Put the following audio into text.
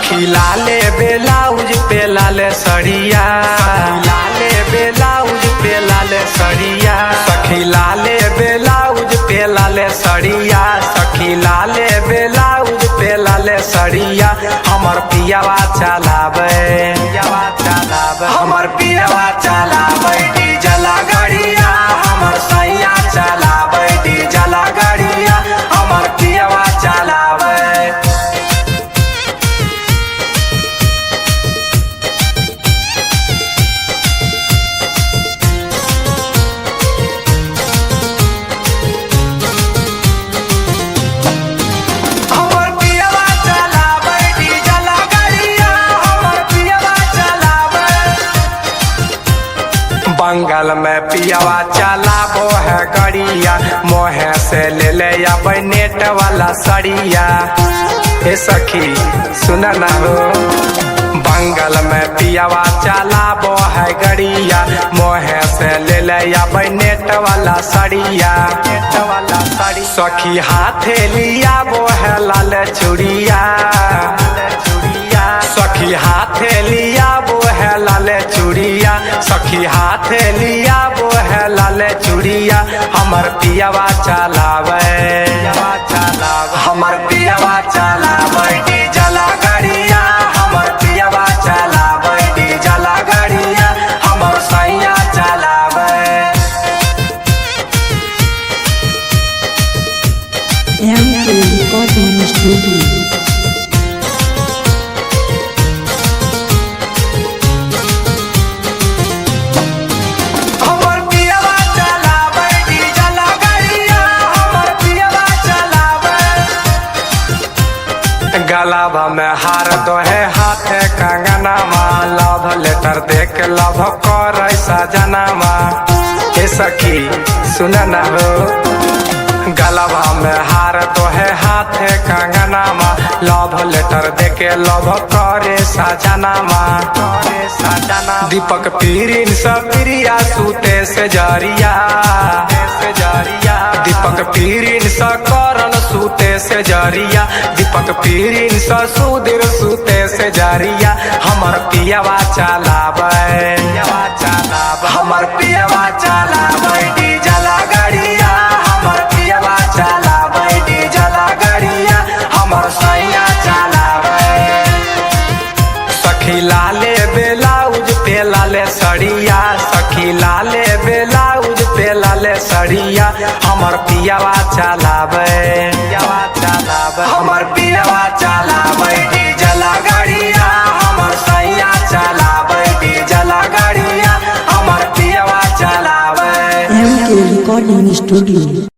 सखी लाले ब्लाउज पे लाले सड़िया, लाले ब्लाउज पे लाले सड़िया, सखी लाले ब्लाउज पे लाले सड़िया, सखी लाले ब्लाउज पे लाले सड़िया। हमर पियावा चलावे, पियावा चलावे, हमर पियावा चलावे डीजल गाड़िया, हमर सैया चलावे डीजल गाड़िया, हमर पियावा चलावे। बंगाल में पियावा चलाबो है गड़िया, मोहे से ले ले अब नेट वाला सड़िया। हे सखी सुना ना हो, बंगाल में पियावा चलाबो है गड़िया, मोहे से ले ले अब नेट वाला सड़िया, नेट वाला सड़ी। सखी हाथे लिया वो है लाल चूड़िया, सखी हाथे लिया वो है लाल चूड़िया, सखी हाथे लिया वो है लाल चूड़िया। हमर पियावा चलावे, हमर पियावा चलावे डीजल गाड़िया, हमर पियावा चलावे डीजल गाड़िया, हमर सैया चलावे। MK Recording Studio। गलाबा में हार दो है हाथ कंगनामा, लव लेटर देख लव कर सजनामा। हे सखी सुना ना हो, गलाबा में हार दो है हाथ कंगनामा, लव लेटर देके लव करे सजनामा, करे सजना। दीपक पीरिन सब प्रिया सूते से जरिया, से जरिया। दीपक पीरिन सा करण सूते से जरिया, दीपक पीरिन सा सुधीर सूते से जरिया। हमर पियावा चलावे, पियावा चलावे, हमर पियावा चलावे डीजल गाड़िया, हमर पियावा चलावे डीजल गाड़िया, हमर सैया चलावे। सखी लाले ब्लाउज पे लाले सड़िया, सखी लाले ब्लाउज पे लाले सड़िया। हमर पियावा चलावे, पियावा चलावे, हमर पियावा चलावे डीजल गाड़िया, हमर सैया चलावे डीजल गाड़िया, हमर पियावा चलावे। MK Recording Studio।